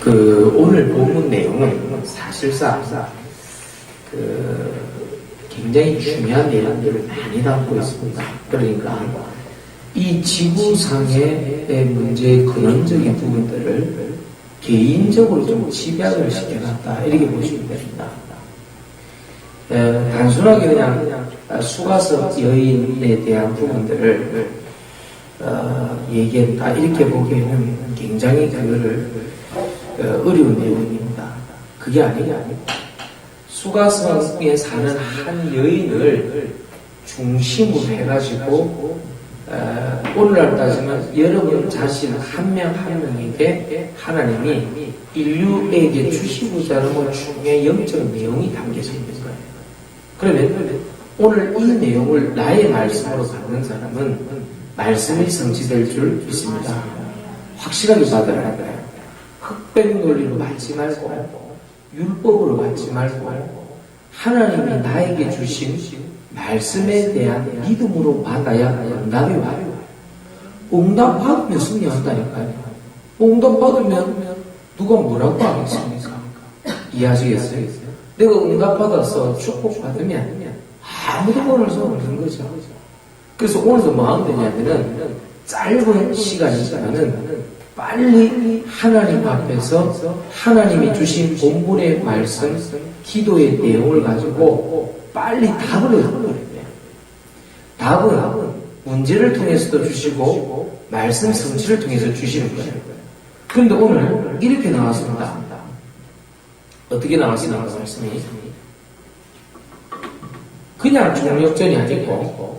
오늘 본문 내용은 사실상 굉장히 중요한 내용들을 많이 담고 있습니다. 그러니까 이 지구상의 문제의 근원적인 부분들을 개인적으로 좀 집약을 시켜놨다, 이렇게 보시면 됩니다. 단순하게 그냥 수가섭 여인에 대한 부분들을 얘기했다, 이렇게 보기에는 굉장히 그거를 어려운 내용입니다. 그게 아니라 수가성에 사는 한 여인을 중심으로 해가지고 오늘날 따지면 여러분 자신 한 명 한 명에게 하나님이 인류에게 주시고자 하는 것 중에 영적 내용이 담겨져 있는 거예요. 그러면 오늘 이 내용을 나의 말씀으로 받는 사람은 말씀이 성취될 줄 믿습니다. 확실하게 받아야 돼요. 흑백 논리로 받지 말고 율법으로 받지 말고 하나님이 나에게 주신 말씀에 대한 믿음으로 받아야 응답이 와요. 응답 받으면 승리한다니까요. 응답 받으면 누가 뭐라고 하겠습니까? 이해하시겠어요? 내가 응답 받아서 축복 받으면 아무도 원할 수 없는 거죠. 그래서 오늘도 뭐 하면 되냐면은 짧은 시간이지만은 빨리 하나님 앞에서 하나님이 주신 본문의 말씀, 기도의 내용을 가지고 빨리 답을 얻어버려야 돼요. 답은 문제를 통해서도 주시고 말씀 성취를 통해서 주시는 거예요. 그런데 오늘 이렇게 나왔습니다. 어떻게 나왔습니까? 말씀이 그냥 종력전이 아니고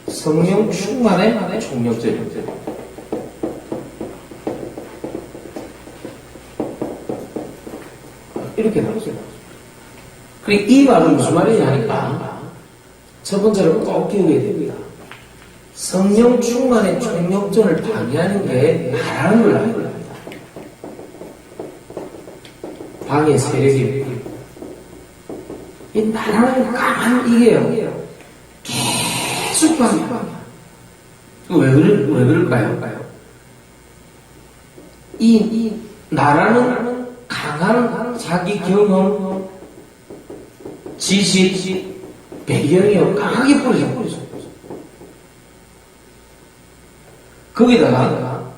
성령 충만의 종력전입니다. 이렇게 나왔습니다. 그리고 이 말은 무슨 말이냐니까 첫 번째로 꼭 기억해야 됩니다. 성령 충만의 종력전을 방해하는 게 나라는 걸 알아야 됩니다. 방해 세력입니다. 이 나라는 강한 이게요. 계속 방해. 왜 그럴까요? 이 나라는 강한 자기 경험, 지식, 배경이요. 강하게 뿌려져. 거기다가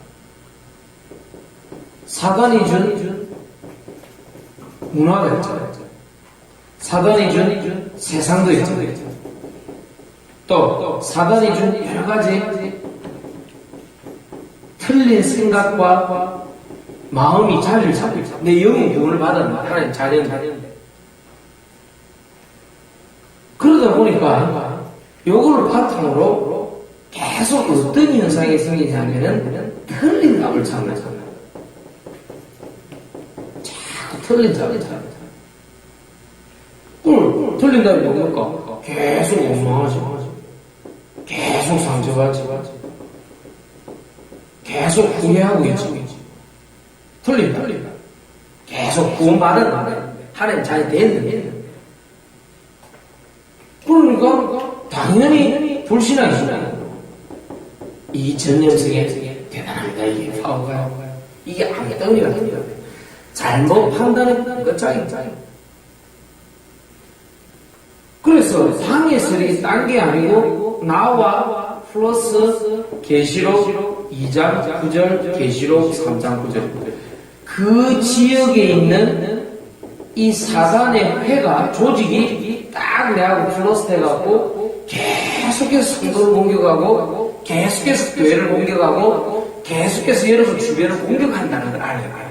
사단이 준 문화가 있잖아요. 사단이 준 세상도 있잖아요. 또 사단이 준 여러 가지 틀린 생각과 마음이 자리를 잡고 있어요. 내 영의 구원을 받았는데 하나님 자녀인데 그러다 보니까 요거를 바탕으로 계속 어떤 현상이 생기냐면은 틀린 답을 찾는 거예요. 자꾸 틀린 답을 찾는 거예요. 틀린 답이 뭡니까? 계속 원망하지, 계속 상처받지, 계속 후회하고 있지. 틀린 답. 계속 구원받은 하나님 자녀 되는데 그러니까 당연히 불신하시잖아요. 이 전염성에 대단합니다. 이게 파워가 이게 앙덩이가 됩니다. 잘못 판단은 끝장입니다. 그래서 방해 세력이 딴 게 아니고 나와 플러스 계시록 2장 9절 계시록 3장 9절 그 지역에 있는 이 사단의 회가 조직이 딱 내하고 플러스 돼갖고 계속해서 성도를 공격하고 계속해서 교회를 공격하고 계속해서 여러분 주변을 공격한다는 걸 알아야 돼요.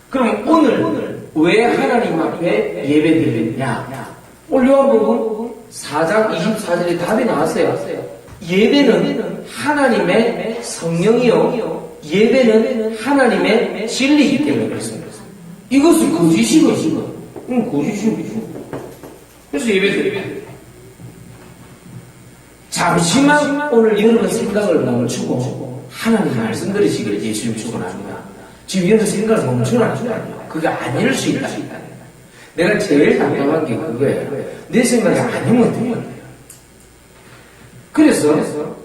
그럼 오늘 왜 하나님 앞에 예배드리느냐? 오늘 요한복음 4장 24절에 답이 나왔어요. 예배는 하나님의 성령이요 예배는 하나님의 진리이기 때문에 그렇습니다. 이것은 거짓이거든요. 거짓이거든요. 그래서 예배드려요. 잠시만 오늘 여러분 생각을 멈추고 하나님 말씀 들으시기를 예수님 축원합니다. 지금 여러분 생각을 멈추라는 거 아니에요. 그게 아닐 수 있다. 내가 제일 답답한 게 그거예요. 내 생각이 아니면 돼요. 그래서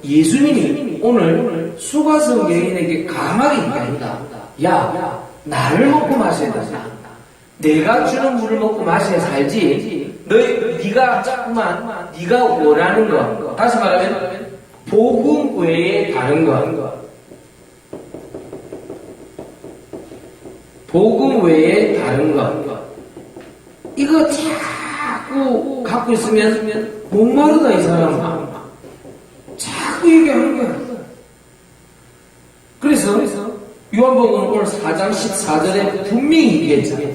예수님이 오늘 수가성 여인에게 강하게 얘기합니다. 야, 나를 먹고 마셔야 된다. 내가 주는 물을 먹고 마셔야 살지. 네가 자꾸만 네가 원하는 거, 다시 말하면 복음 외에 다른 거, 복음 외에 다른 거, 이거 자꾸 갖고 있으면 목마르다 이 사람아. 자꾸 얘기하는 거야. 그래서 요한복음 오늘 4장 14절에 분명히 얘기했잖아요.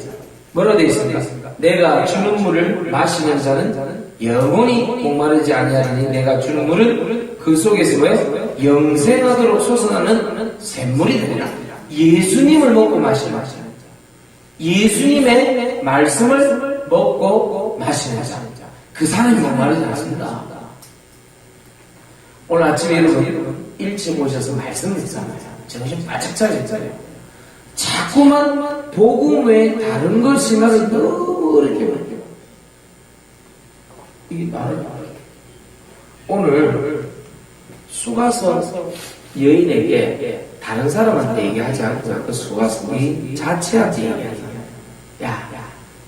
뭐라 되어 있습니까? 내가 주는 물을 마시는 자는 영원히 목마르지 아니하리니 내가 주는 물은 그 속에서 뭐예요? 영생하도록 솟아나는 샘물이 되리라. 예수님을 먹고 마시는 자, 예수님의 말씀을 먹고 마시는 자, 그 사람이 목마르지 않습니다. 오늘 아침에 여러분 일찍 오셔서 말씀 듣잖아요. 정신 바짝 차렸잖아요. 자꾸만 복음 외에 다른 걸 생각이 너무 어렵게 만들어. 이게 나를 오늘 수가성 여인에게 다른 사람한테 얘기하지 않고 그 수가성 여인 자체한테 얘기하잖아요. 야,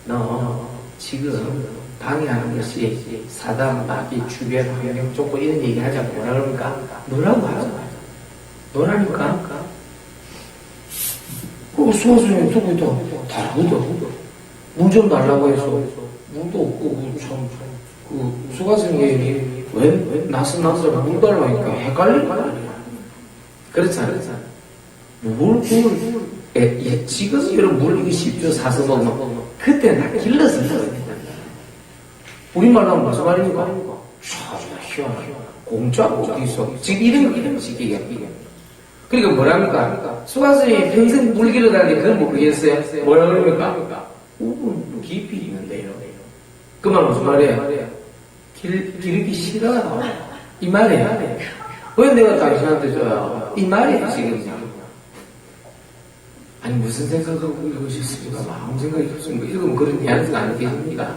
너 지금 방해하는 것이 사단, 마귀, 주변 환경 조건 이런 얘기하지 않고 뭐라 그럽니까? 너라고 하죠. 너라니까? 수가성이 누구도 다르거든. 물 좀 달라고 해서 물도 없고 참 수가성이 왜 낯선 남자가 물 달라니까 헷갈릴 거 아니야. 그렇잖아. 지금 여러분 물 이거 10주 사서 먹으면 그때 다 길러서 먹어야 우리말로 하면 무슨 말입니까? 희한하게 공짜고 어디 있어. 지금 이런 식이야. 그러니까 뭐랍니까? 수가성이 평생 물 길러다니는데 그건 모르겠어요. 뭐라 그럽니까? 깊이 있는데요. 그 말 무슨 말이에요? 기르기 싫어. 이 말이에요. 왜 내가 당신한테 줘요? 이 말이에요, 지금. 아니, 무슨 생각하고 읽으셨습니까? 아무 생각이 없습니까? 읽으면 그런 뉘앙스가 아니겠습니까?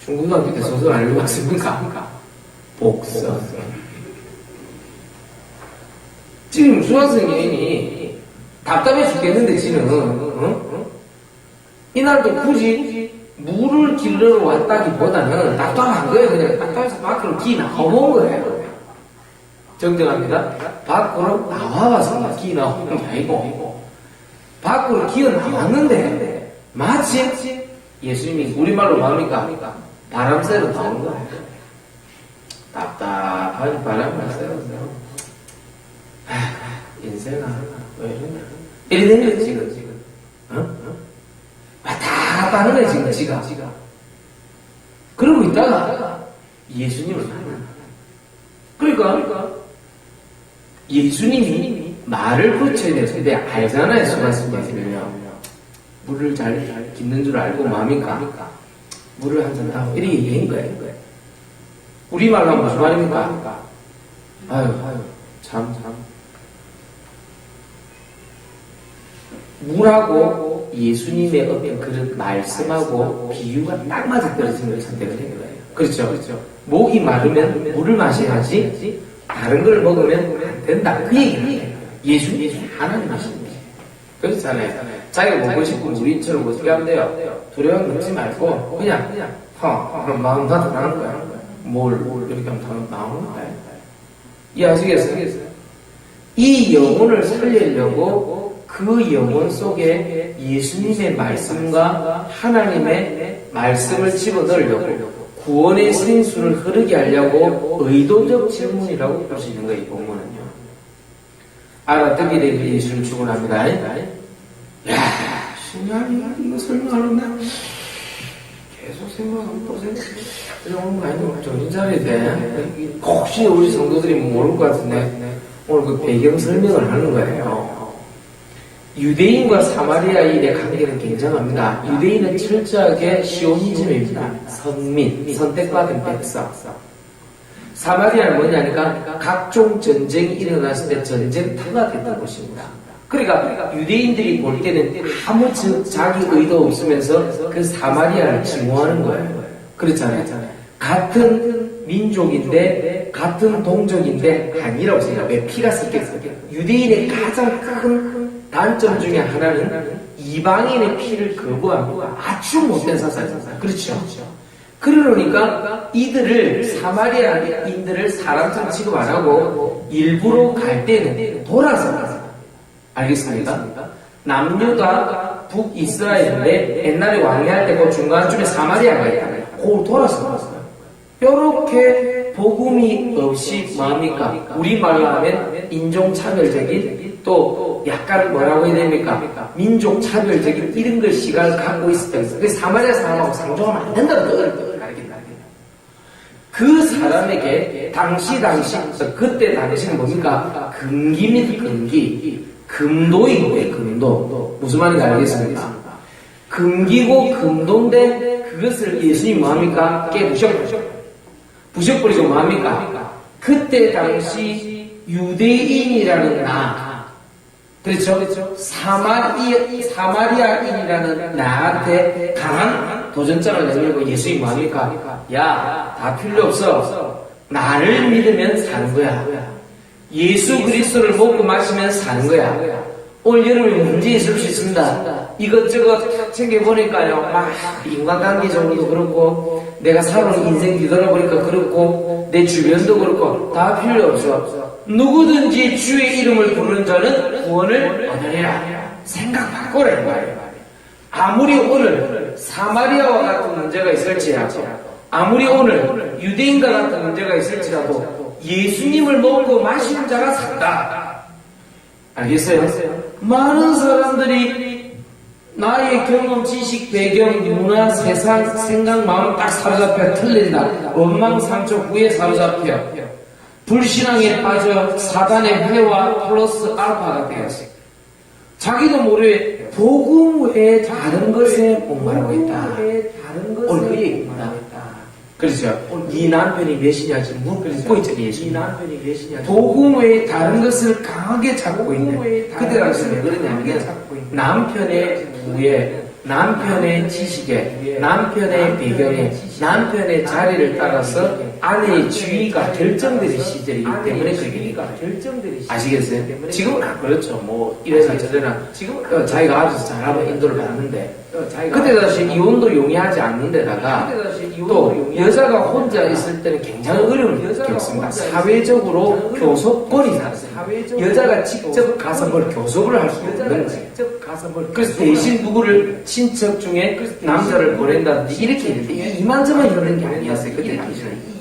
중고등학교 때 소설 안 읽어봤습니까? 복선. 지금 수학생 여인이 답답해 죽겠는데, 지금, 이날도 굳이 물을 길러러 왔다기보다는 답답한 거예요. 그냥 답답해서 밖으로 기 나와본 거예요. 정정합니다. 밖으로 나와봐서 기 나오는 게 아니고, 밖으로 기어 나왔는데, 마치 예수님이 우리말로 말합니까? 바람 쐬러 나온 거예요. 답답하게 바람을 쐬러서, 인생아, 왜 이러냐. 이래 된 거지, 지금. 왔다 갔다 하는 거야, 지금 지가. 그러고 있다가 예수님을 만나. 그러니까 예수님이 말을 고쳐야 되는데 알잖아요, 수고하셨으면요. 물을 잘 깃는 줄 알고 마음이니까 물을 한 잔 하고 이렇게 얘기한 거예요. 우리말로 하면 무슨 말입니까? 아유, 참. 물하고 예수님의 어떤 그런 말씀하고 비유가 딱 맞아 떨어지는 걸 선택을 한 거예요. 그렇죠. 목이 마르면 물을 마셔야지 다른 걸 먹으면 안 된다. 그 얘기는 예수님 하나님 하시는 거예요. 그렇잖아요. 자기가 먹고 싶은 우리처럼 어떻게 하면 돼요? 두려움 갖지 말고 그냥 그럼 마음 다 들어가는 거야. 뭘 이렇게 하면 나오는 거예요. 이해하시겠어요? 이 영혼을 살리려고 그 영혼 속에 예수님의 말씀과 하나님의 말씀을 집어넣으려고 구원의 생수를 흐르게 하려고 의도적 질문이라고 볼 수 있는 거예요. 이 본문은요. 알아듣게 되길 예수를 축원합니다. 야, 신앙이 이거 설명하려면 계속 생각하고 또 이런 거 아니고 정신 차려야 돼. 혹시 우리 성도들이 모를 것 같은데 오늘 그 배경 설명을 하는 거예요. 유대인과 사마리아인의 관계는 굉장합니다. 유대인은 철저하게 시오니즘입니다. 선민, 선택받은 백성. 사마리아는 뭐냐니까 각종 전쟁이 일어났을 때 전쟁터가 됐던 곳입니다. 그러니까 유대인들이 볼 때는 아무 자기 의도 없으면서 그 사마리아를 증오하는 거예요. 그렇잖아요. 같은 민족인데 같은 동족인데 아니라고 생각해요. 왜 피가 섞였어요? 유대인의 가장 큰 단점 중에 하나는 이방인의 피를 거부합니다. 아주 못된 사상입니다. 그렇죠. 그러니까 이들을 사마리아인들을 사람처럼 취급 안 하고 일부러 갈 때는 돌아서 가요. 알겠습니까? 남유다 북이스라엘인데 옛날에 왕래할 때 그 중간쯤에 사마리아가 있다고요. 그걸 돌아서 갔어요. 이렇게 복음이 없이 뭡니까? 우리말로 하면 인종차별적인 또 약간 뭐라고 해야 됩니까? 민족차별적인 이런 걸 시각을 갖고 있었던 거예요. 그래서 사마리아 사람하고 상종하면 안 된다고 그걸 가르친다. 그 사람에게 그때 당시는 뭡니까? 금기입니다. 금기. 금도인 거예요. 금도. 무슨 말인지 알겠습니까? 금기고 금도인데 그것을 예수님이 뭐합니까? 부셔버리고 뭐합니까? 그때 당시 유대인이라는 그렇죠? 사마리아인이라는 나한테 강한 도전장을 내밀고 예수님이 뭐합니까? 야, 다 필요 없어. 나를 믿으면 사는 거야. 예수 그리스도를 먹고 마시면 사는 거야. 올 여름에 문제 있을 수 있습니다. 이것저것 챙겨보니까요, 막 인간관계적으로도 그렇고 내가 살아온 인생 뒤돌아보니까 그렇고 내 주변도 그렇고 다 필요 없어. 누구든지 주의 이름을 부르는 자는 구원을 얻으리라. 생각 바꾸라는 말이에요. 아무리 오늘 사마리아와 같은 문제가 있을지라도, 아무리 오늘 유대인과 같은 문제가 있을지라도 예수님을 먹고 마시는 자가 산다. 알겠어요? 많은 사람들이 나의 경험, 지식, 배경, 문화, 세상, 생각, 마음 딱 사로잡혀 틀린다. 원망상처 후에 사로잡혀 불신앙에 빠져 사단의 회와 플러스 알파가 되었어. 자기도 모르게 복음 외에 다른 것에 목마르고 있다. 오늘 그 얘기입니다. 그렇죠. 네 남편이 몇이냐 지금 묻고 있잖아요. 네 남편이 몇이냐. 복음 외에 다른 것을 강하게 잡고 있네. 그때 당시 왜 그러냐면 남편의 부에, 남편의 지식에, 남편의 배경에, 남편의 자리를 따라서 아내의 지위가 결정되는 시절이기 때문에 그게 아시겠어요? 지금은 안 그렇죠. 뭐 이래서 저래나 지금 자기가 아주 잘하면 인도를 받는데 그때 당시 이혼도 용이하지 않는 데다가 또 여자가 혼자 있을 때는 굉장히 어려움을 겪습니다. 사회적으로 교섭권이 있어요. 여자가 직접 가서 뭘 교섭을 할 수 없는 거예요. 그래서 대신 누구를 친척 중에 남자를 보낸다든지 이렇게 했는데 이만저만 이러는 게 아니었어요. 그때 당시는.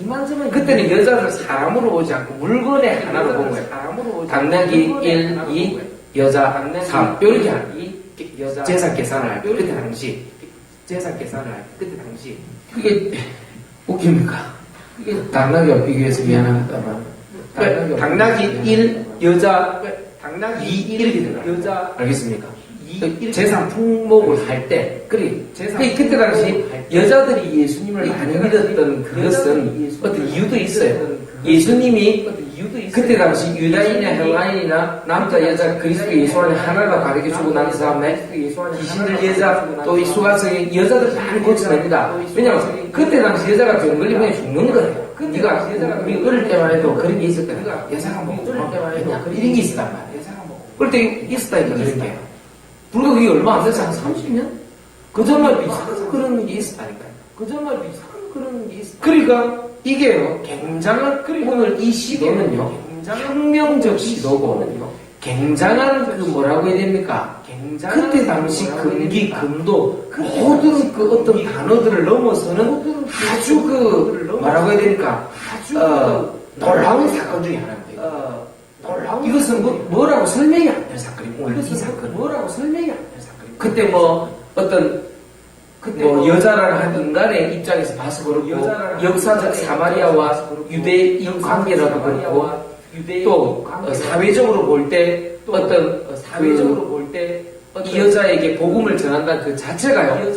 그때는 여자를 사람으로 보지 않고 물건의 하나로 본 거예요. 당나귀 1, 2, 여자 3 이렇게 하는 제사 계산을 할 때 그때 당시 그게 웃깁니까? 당나귀와 비교해서 미안합니다만 당나귀 1, 여자 2 이렇게 되나? 알겠습니까? 재산 품목을 할 때, 그때 당시 여자들이 예수님을 많이 믿었던 그것은 어떤 이유도 있어요. 예수님이 그때 당시 유다인이나 헬라인이나 남자, 여자, 그리스도 예수 안에 하나가 가르쳐주고 난 다음에 귀신들 여자, 또 이 수가성의 여자들 많이 고쳐냅니다. 왜냐하면 그때 당시 여자가 병 걸리면 죽는 거예요. 네가 우리 어릴 때만 해도 그런 게 있었거든요. 여자가 뭐 이런 게 있었단 말이에요. 그럴 때 있었다니까 그런 게. 불과 그게 얼마 안 돼서 한 30년? 그 전말 비슷한 그런 게 있었다니까요. 그러니까 이게요, 굉장한, 오늘 이 시도는요, 혁명적 시도고, 굉장한 그 뭐라고 해야 됩니까? 그때 당시 금기, 금도, 모든 그 어떤 단어들을 넘어서는 아주 그, 뭐라고 해야 됩니까? 놀라운 사건 중에 하나입니다. 이것은 뭐라고 설명이 안 될 사건이고, 이 사건은. 그때 뭐, 여자라는 한 인간의 입장에서 봐서 그렇고, 역사적 사마리아와 유대인 관계라도 그렇고, 또, 사회적으로 볼 때, 이 여자에게 복음을 전한다는 그 자체가요,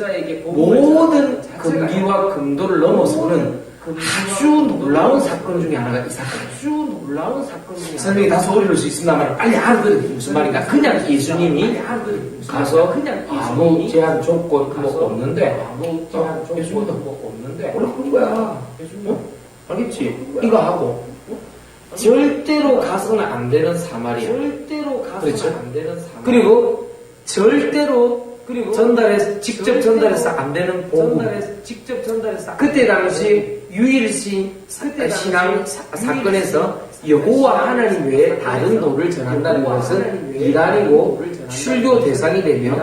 모든 금기와 금도를 넘어서는 아주 놀라운 사건 중에 하나가 이 사건. 아주 놀라운 사건 중에 설명이 다 소리를 수 있습니다만 빨리 알아들으니 무슨 말인가? 그냥 예수님이 가서 그냥 아무 제한 조건 뭐 없는데 아무 제한 조건 뭐 없는데 원래 그런 거야. 알겠지? 이거 하고 절대로 가서는 안 되는 사마리아. 절대로 가서는 안 되는 사마리아. 그리고 절대로 직접 전달해서 안 되는 복음. 그때 당시 유일신 신앙 사건에서 여호와 하나님 외에 다른 도를 전한다는 것은 이단이고 출교 대상이 되며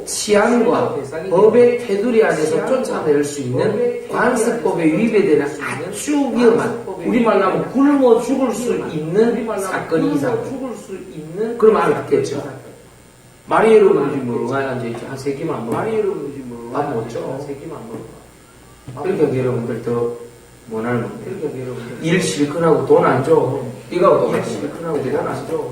치안과 법의 테두리 안에서 쫓아낼 수 있는 관습법에 위배되는 아주 위험한, 우리말로 하면 굶어 죽을 수 있는 사건이 이 사건. 그럼 알겠죠? 마리에로 그러지 뭐가 앉아있죠. 한 세 개만 먹어. 마리에로 그러지 뭐가 안 먹죠. 한 세 개만 먹어. 그러니까 여러분들 더 원하는 겁니다. 일 실컷하고 돈 안 줘. 이거하고 똑같은 거야. 실컷하고 돈 안 줘.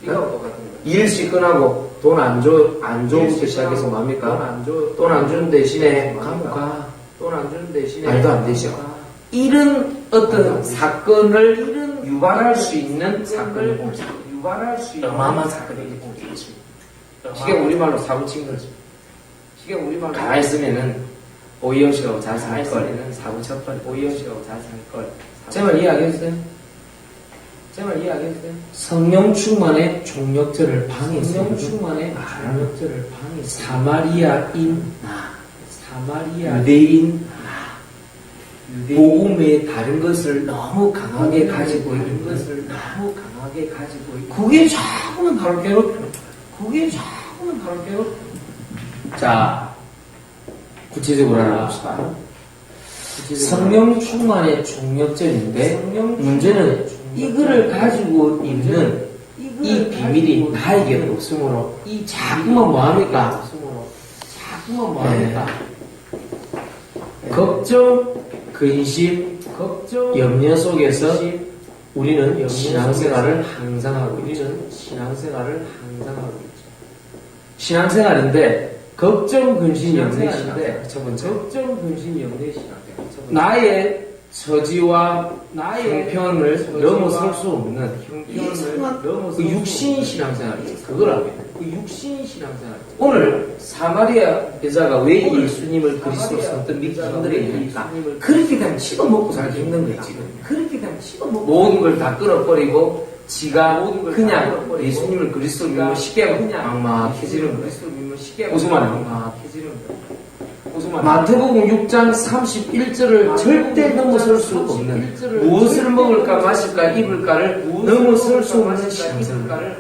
이거하고 똑같은 거야. 일 실컷하고 돈 안 줘부터 시작해서 뭡니까? 돈 안 주는 대신에 감옥 가. 돈 안 주는 대신에 말도 안 되죠. 이런 어떤 사건을 유발할 수 있는 사건이 어마어마한 사건이 있습니다. 이게 우리말로 사고 친 거지. 가만히 있으면은 오이영 씨하고 잘 살 걸. 사고 쳤걸. 오이영 씨하고 잘 살 걸. 제 말 이해하겠어요? 성령 충만의 종력절을 방해했어요. 사마리아인 나. 유대인 나. 복음의 다른 것을 너무 강하게 가지고 있는 것을 그게 자꾸만 나를 괴롭혀. 자, 구체적으로 하나 봅시다. 성령 충만의 종력절인데 문제는 이거를 가지고 있는 이 비밀이 나에게 없으므로 자꾸만 뭐합니까? 걱정, 근심, 염려 속에서 우리는 신앙생활을 항상 하고 있죠. 신앙생활인데 걱정, 근심, 염려 신앙생활. 첫 번째. 나의 처지와 형편을 넘어설 수 없는 그 육신 신앙생활이죠. 그걸 알고 있는. 오늘 사마리아 여자가 왜 예수님을 그리스도로 선뜻 믿기 힘들어했냐니까 그렇게 되면 치도 먹고 살기 힘든 거예요. 지금 모든 걸 다 끌어버리고 지가 그냥 예수님을 그리스도로 믿으면 쉽게 하고 그냥 막막해지는 거예요. 무슨 말이야? 마태복음 6장 31절을 절대 넘어설 수 없는, 무엇을 먹을까 마실까 입을까를 넘어설 수 없는 신앙생활.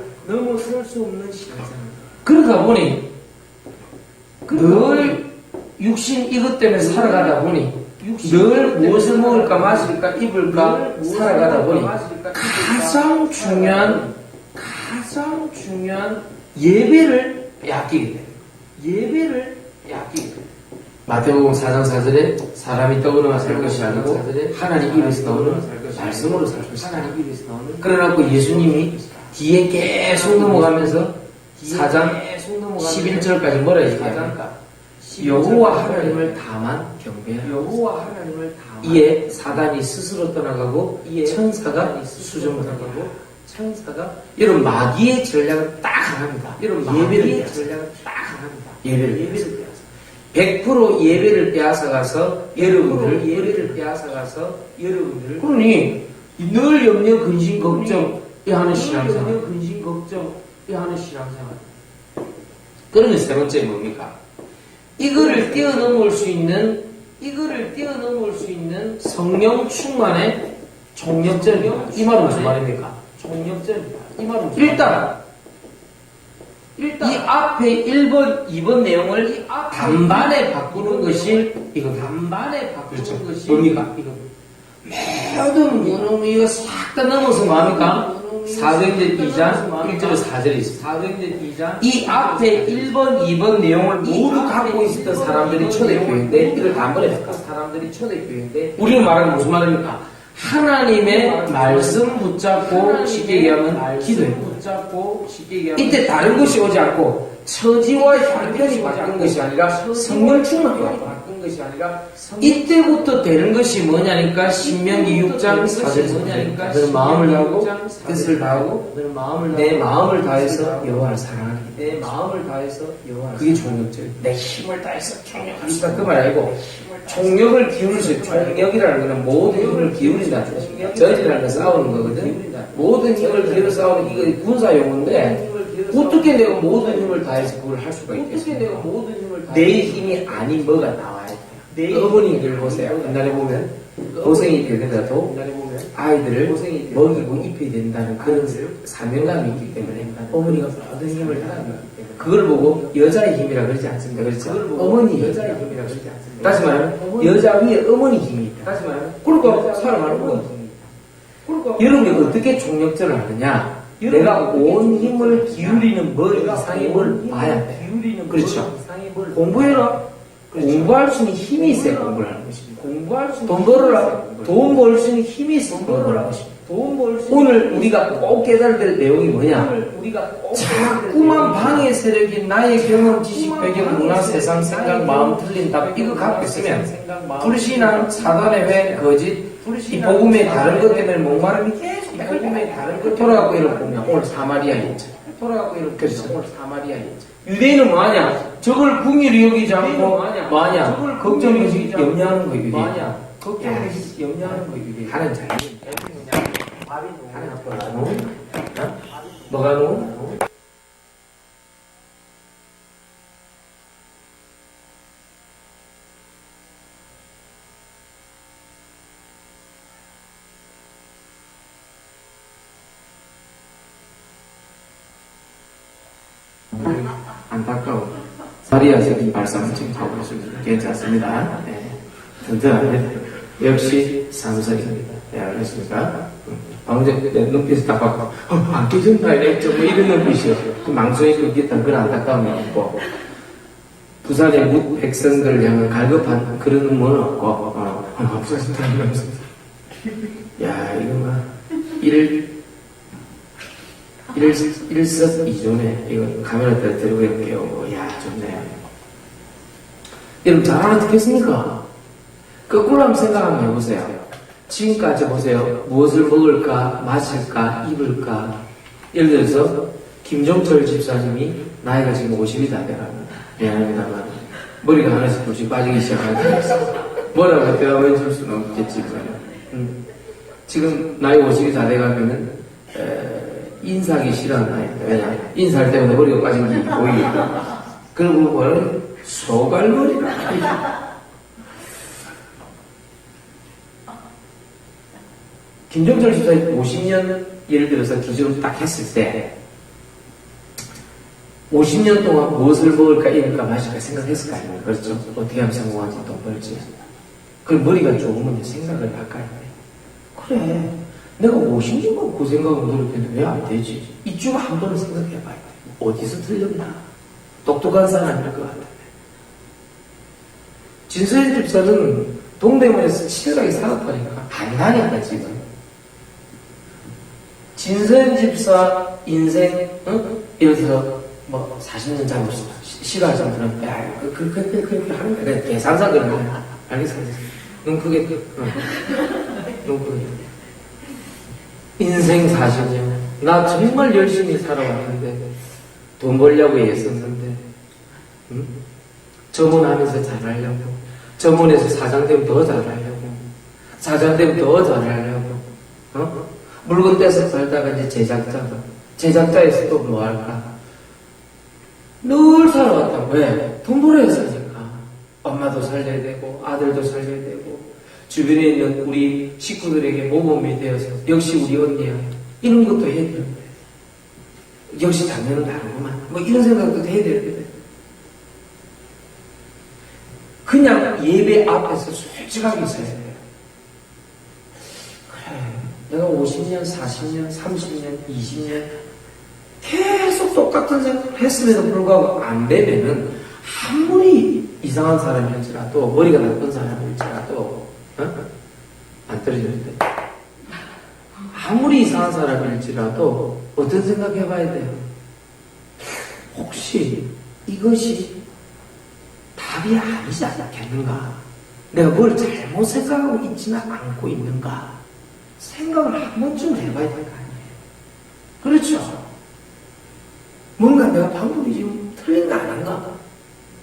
그러다 보니 늘 육신 이것 때문에 살아가다 보니 늘 무엇을 먹을까 마실까 입을까 살아가다 보니 가장 중요한 예배를 빼앗기게 돼요. 마태복음 4장 4절에 사람이 떡으로만 살 것이 아니고 하나님 입에서 나오는 말씀으로 살 것이다. 그래갖고 예수님이 뒤에 계속 넘어가면서 4장 11절까지 뭐라 얘기합니까? 여호와 하나님을 다만 경배하라. 이에 사단이 스스로 떠나가고 천사가 수정을 하고 여러분 마귀의 전략은 딱 하나입니다. 예배를 빼앗아. 100% 예배를 빼앗아가서 여러분들 그러니 늘 염려 근심 걱정 하는 신앙생활. 그러면 세 번째 뭡니까? 이거를 뛰어넘을 수 있는 성령 충만의 종력전이다. 이 말은 무슨 말입니까? 일단 이 앞에 1번, 2번 내용을 단반에 바꾸는 것이 이거. 뭡니까? 모든 이거 싹 다 넘어서 뭡니까? 사도행전 2장 1절에 4절에 있습니다. 이 앞에 1번, 2번 내용을 모두 갖고 있었던 사람들이 초대교회인데 이걸 단번에 바꿨어. 우리는 말하는 무슨 말입니까? 하나님의 말씀 붙잡고 쉽게 얘기하면 기도해요. 이때 다른 것이 오지 않고 처지와 형편이 바뀐 것이 아니라 성령 충만이에요. 것이 아니라 이때부터 되는 것이 뭐냐니까 신명기 6장 4절 뭐냐니까 너는 마음을 다하고 뜻을 다하고 내 마음을 다해서 여호와를 사랑하니 내 마음을 다해서 여호와를 그게 총력절 내 힘을 다해서 총력하시다 그 말 아니고 총력을 기울이세요. 총력이라는 것은 모든 힘을 기울인다는 것입니다. 저지라는 건 싸우는 거거든. 모든 힘을 기울여 싸우는 이거 군사 용어인데 어떻게 내가 모든 힘을 다해서 그걸 할 수가 있겠습니까? 내 힘이 아닌 뭐가 나와야 돼요. 어머니들 보세요. 옛날에 보면 고생이 되더라도 아이들을 먹이고 입혀야 된다는 그런 사명감이 있기 때문에 어머니가 모든 힘을 다합니다. 그걸 보고 여자의 힘이라 그러지 않습니다. 그렇죠? 어머니 여자의 힘이라 그러지 않습니다. 다시 말하면 여자 위에 어머니 힘이 있다. 다시 말하면 그러니까 사랑하는 어머니 힘이 있다. 여러분이 어떻게 총력전을 하느냐? 내가 온 힘을 기울이는 뭐 이상의 뭘 봐야 돼. 그렇죠? 공부해라. 공부할 수 있는 힘이 있어야 공부를 하는 것입니다. 돈 벌어라. 돈 벌 수 있는 힘이 있어야 공부를 하는 것입니다. 오늘 우리가 꼭 깨달을 될 내용이 뭐냐? 자꾸만 방해 세력인 나의 경험, 지식, 배경, 문화, 세상, 생각, 마음 틀린 답 이거 갖고 있으면 불신앙, 사단의 회, 거짓, 이 복음의 다른 것 때문에 목마름이 계속 이 복음의 다른 것 돌아가고 이러고 보면 오늘 사마리아 인자 돌아가고 이러고 그렇죠. 오늘 사마리아 인자 유대인은 뭐하냐? 저걸 궁일이 여기지 않고 뭐하냐? 걱정이 염려하는 거 유대인 걱정이 염려하는 거 유대인 하는 자리 뭐가 노? 안타까워. 마리아 새끼 발상 지금 하고 있습니다. 괜찮습니다. 네. 든든합니다. 역시 삼성입니다. 네, 알겠습니까? 방금 내 눈빛을 딱 봐도, 안 깨진다, 이랬죠. 뭐 이런 눈빛이요. 그 망성이 끊겼던 그런 안타까움이 없고, 부산의 무 백성들을 향해 갈급한 그런 눈물은 없고, 없어진다, 이러면서. 야, 이거 막, 일석이조네. 이거 카메라 들고 해볼게요. 야, 좋네요. 여러분, 잘 알아듣겠습니까? 거꾸로 한번 생각 한번 해보세요. 지금까지 보세요. 무엇을 먹을까, 마실까, 입을까. 예를 들어서, 김종철 집사님이 나이가 지금 50이 다 돼갑니다. 미안합니다만, 머리가 하나씩 둘씩 빠지기 시작하니까, 뭐라고 대답해 줄 수는 없겠지만, 지금 나이 50이 다 돼가면은, 인사하기 싫어하는 나이입니다. 왜냐? 인사할 때마다 머리가 빠진 게 보이니까. 그리고 뭐는 소갈머리라. 김종철 집사님 50년 예를 들어서 기준을 딱 했을 때 50년 동안 무엇을 먹을까, 입을까, 마실까 생각했을 거 아닙니까? 그렇죠? 어떻게 하면 성공하지, 돈 벌지. 그럼 머리가 좋으면 생각을 할까요? 그래. 내가 50년만 그 생각을 노력했는데 왜 안 되지? 이쯤 한 번은 생각해봐야 돼. 어디서 틀렸나? 똑똑한 사람일 것 같아. 진서인 집사는 동대문에서 치열하게 살았다니까. 안 다녔다, 지금. 진서인 집사 인생, 예를 들어, 40년 잡았어. 싫어하시는 분은, 야, 그렇게 하는 거야. 계산사 그런 거야. 알겠어. 넌 그게, 넌 그게. 인생 40년. 나 정말 열심히 살아왔는데, 돈 벌려고 애썼는데, 점원하면서 잘하려고, 점원에서 사장 되면 더 잘하려고, 사장 되면 더 잘하려고, 물건 떼서 팔다가 이제 제작자에서 또 뭐 할까? 늘 살아왔다. 왜? 돈 벌어야 사니까. 엄마도 살려야 되고, 아들도 살려야 되고, 주변에 있는 우리 식구들에게 모범이 되어서, 역시 우리 언니야. 이런 것도 해야 되는데. 역시 장면은 다르구만. 뭐 이런 생각도 해야 되는데. 그냥 예배 앞에서 솔직하게 있어야 돼요. 그래. 내가 50년, 40년, 30년, 20년 계속 똑같은 생각을 했음에도 불구하고 안 되면은 아무리 이상한 사람일지라도 머리가 나쁜 사람일지라도 안 떨어지는데 아무리 이상한 사람일지라도 어떤 생각 해봐야 돼요? 혹시 이것이 답이 말이 아니지 않겠는가? 내가 뭘 잘못 생각하고 있지는 않고 있는가? 생각을 한 번쯤 해봐야 될 거 아니에요. 그렇죠? 뭔가 내가 방법이 지금 틀린 거 아닌가?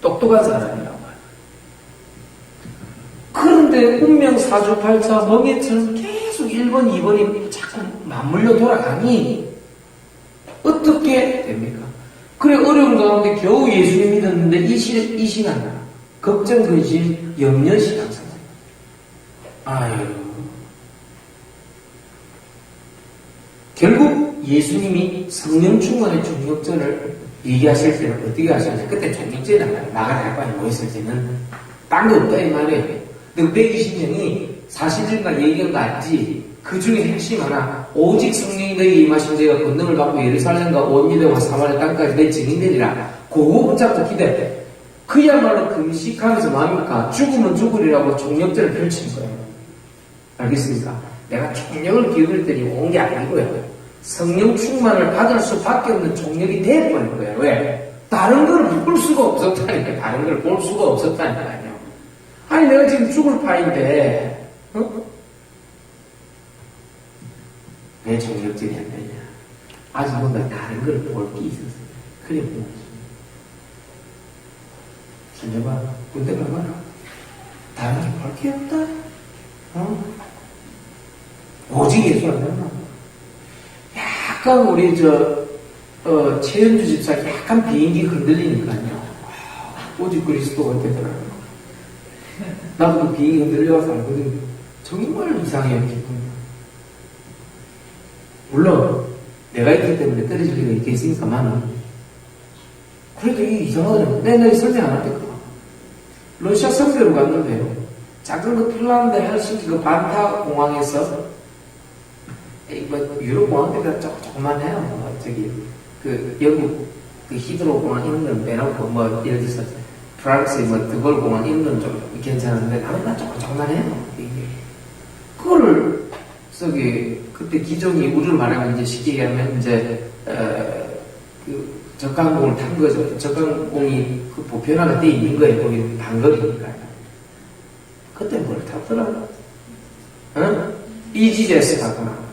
똑똑한 사람이라고 말이야. 그런데 운명 사주팔자 멍해처럼 계속 1번, 2번이 자꾸 맞물려 돌아가니 어떻게 됩니까? 그래, 어려운 가운데 겨우 예수님 믿었는데 이 시간 걱정, 근심, 염려시 항상. 아유. 결국 예수님이 성령 충만의 중력전을 얘기하실 때는 어떻게 하셨냐? 그때 중력전이랑 마가다락방에 모였을 때는 딴 거 없다 이 말이에요. 근데 120명이 사실인가 얘기한 거 알지? 그 중에 핵심 하나, 오직 성령이 너희에게 임하신 자가 권능을 받고 예루살렘과 온 유대와 사마리아 땅까지 내 증인되리라. 그거 붙잡고 기대해. 그야말로 금식하면서 뭡니까? 죽으면 죽으리라고 총력전을 펼친 거예요. 알겠습니까? 내가 총력을 기울였더니 온 게 아니고요. 성령 충만을 받을 수밖에 없는 총력이 돼버린 거예요. 왜? 다른 걸 볼 수가 없었다니까. 다른 걸 볼 수가 없었다니까요. 아니, 내가 지금 죽을 파인데, 왜 총력전이 안 되냐? 아직 뭔가 다른 걸 볼 게 있었어요. 그래, 진짜봐, 군대 가봐라. 다른 게 볼 게 없다? 오직 예수 안 되나? 약간 우리 최현주 집사 약간 비행기 흔들리니까요. 오직 그리스도가 되더라고요. 나도 그 비행기 흔들려서 알거든요. 정말 이상해요, 기분이. 물론 내가 있기 때문에 떨어질 리가 있겠으니까만은 그래도 이게 이상하더라고요. 내가 설명 안 할 때까 러시아 선배로 갔는데요. 작은 그 핀란드 헬싱키 그 반타 공항에서 유럽 공항들이 조그만해요. 저기 그 영국 그 히드로 공항 있는 건 빼놓고 뭐 예를 들어서 프랑스 뭐 드골 공항 있는 건 좀 괜찮은데 나머지는 조그만해요. 이게 그거를 저기 그때 기종이 우리를 말하면 이제 쉽게 얘기하면 이제 그 적강공을 탄 거죠. 적강공이 그 보편화가 돼 있는 거예요. 거기 단거리니까요. 그때 뭘 탔더라고요. 이지젯을 탔구나.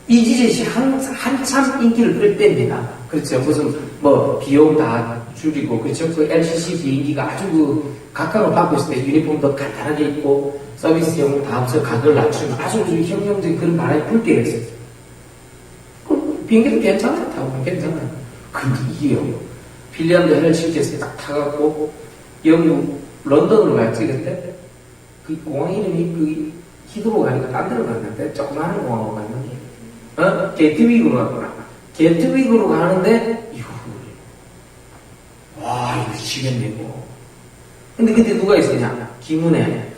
이지젯이 한참 인기를 끌 때입니다. 그렇죠. 무슨 뭐 비용 다 줄이고 그렇죠. 그 LCC 비행기가 아주 그 각광을 받고 있을 때 유니폼도 간단하게 입고 서비스용으로 다 합쳐 가격을 낮추면 아주 형용적인 그런 바람이 불 때가 있었어요. 그 비행기도 괜찮아요. 타고 괜찮아요. 근데 이게요. 핀란드 헬싱키에서 딱 타갖고 영국 런던으로 갔지 그때 그 공항 이름이 그 히드로가 아니고 딴 데로 갔는데 조그마한 공항으로 갔는데 게트윅으로 갔구나. 게트윅으로 가는데 이거 와 이거 미치겠네 이거. 근데 그때 누가 있었냐? 김은혜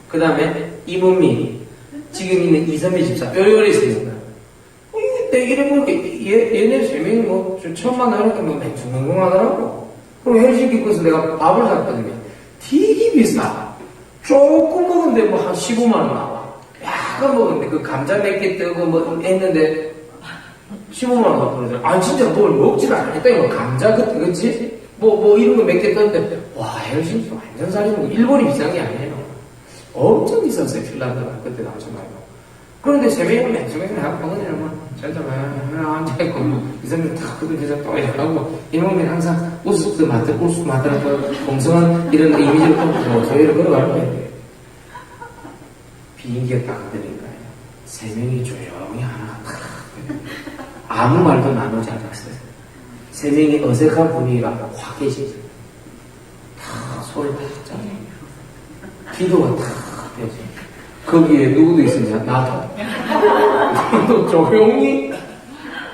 그 다음에 이문미 지금 있는 이선미 집사 요리 있었는 거야. 이래 보니까 얘네 세 명이 뭐 처음 만나니까 뭐 맹충맹충하더라고. 그리고 헬싱키 거에서 내가 밥을 샀거든요. 되게 비싸. 조금 먹었는데 뭐 한 15만 원 나와. 약간 먹었는데 그 감자 몇 개 뜨고 뭐 했는데 15만 원 나오더라고요. 아 진짜 뭘 먹지를 않았다. 이거 감자 그치? 뭐 이런 거 몇 개 떴는데 와 헬싱키 완전 살이고 일본이 비싼 게 아니에요. 엄청 비쌌어요. 핀란드가 그때 당시 말고. 그런데 새벽에 맨처음에 하고 먹으냐면 뭐 앉아봐요. 앉아있고 이 사람이 탁 그들 계속 또 이러고 이놈이 항상 우스 마더라도 공성한 이런 이미지를 또 저희를 걸어가는 거예요. 비행기가 딱 흔들린 거예요. 세 명이 조용히 하나 탁 아무 말도 나누지 않았어요. 세 명이 어색한 분위기가 확 깨지죠. 다 소리 다 짜요. 기도가 탁 되죠. 거기에 누구도 있으냐? 나도. 또 조용히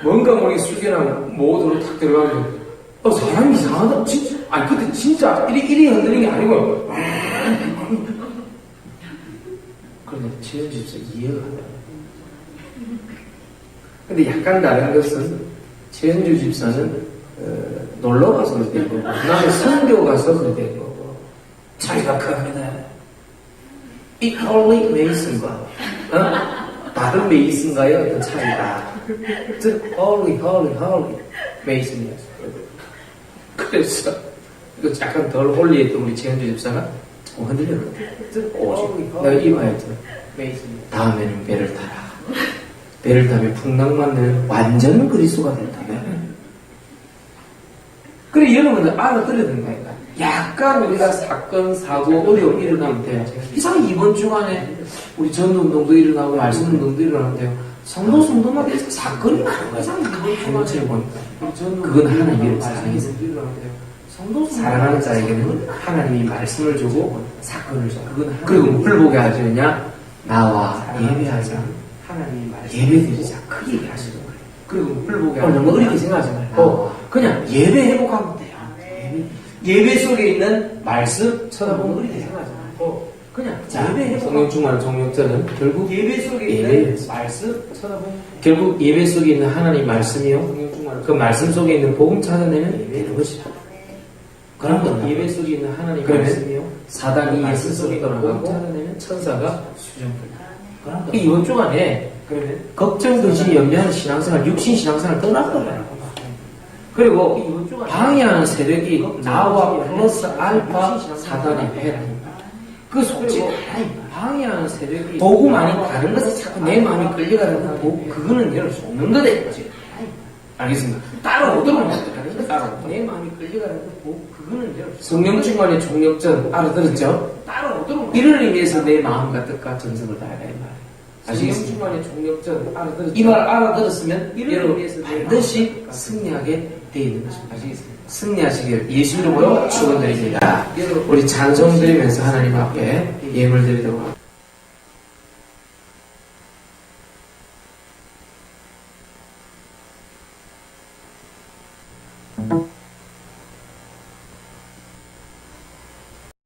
뭔가 모르게 숙여놓은 모드로 탁 들어가면 사람이 이상하다. 진짜 아니 근데 진짜 이리 흔들리는 게 아니고 그런데 최현 집사 이해가 안 돼요. 근데 약간 다른 것은 최현주 집사는 놀러 가서 그렇게 된 거고 그다음에 선교 가서 그렇게 된 거고 차이가 큽니다. 이 홀리 메이슨과 다른 메이슨과의 어떤 차이가 즉 홀리 메이슨이었어요. 그래서 이거 약간 덜 홀리했던 우리 최현주 집사가 흔들렸거든. 내가 이 말에 다음에는 배를 타라. 배를 타면 풍랑만을 완전 그리스도가 된다. 그래, 여러분들 알아들어야 되는 거니까. 약간 우리가 사건, 사고, 어려움 일어나면 돼요. 이상 이번 주간에 우리 전도운동도 일어나고 말씀운동도 일어나는데요. 성도마다 사건이 많은 거야. 이상 이번 주간에 보니까. 그건 하나님의 사랑이죠. 사랑하는 자에게는 하나님이 말씀을 주고 사건을 줘. 그리고 뭘 보게 하시느냐? 나와 예배하자. 예배드리자. 그 얘기 하시는 거예요. 그리고 뭘 보게 하시느냐? 너무 어렵게 생각하지 말고 그냥 예배 회복하면 돼요. 예배 속에 있는 말씀 쳐다보면 어렵게 생각하지 말고 그냥 예배 회복. 성령 충만 정력자는 결국 예배 속에 있는 말씀 쳐다보면 결국 예배 속에 있는 하나님 말씀이요. 그 말씀 속에 있는 복음 찾아내면 되는 것이죠. 그러면 예배 속에 있는 하나님 말씀이요. 사단이 예수 속에 떠나가고 찾아내면 천사가 수정된다. 이번 주간에 걱정, 근심, 염려하는 신앙생활, 육신 신앙생활 떠나버려요. 그리고 방해하는 세력이 나와 플러스 알파 사단의 회라입니다. 그 속지 방해하는 세력이 도구 아닌 다른 것에 자꾸 내 마음이 끌려가는 거 그거는 열을 수 없는 거다 이거지. 알겠습니다. 따라오도록 따라오도록 내 마음이 끌려가는 거 그거는 열을 수 성령 충만의 총력전 알아들었죠? 따라오도록 이를 위해서 내 마음과 뜻과 정성을 다해라 이 말이에요. 아시겠습니까? 이 말 알아들었으면 여러분 반드시 승리하게 되어 있는 것입니다. 아시겠습니까? 승리하시길 예수 이름으로 축원드립니다. 우리 찬송 드리면서 하나님 앞에 예물 드리도록 합니다.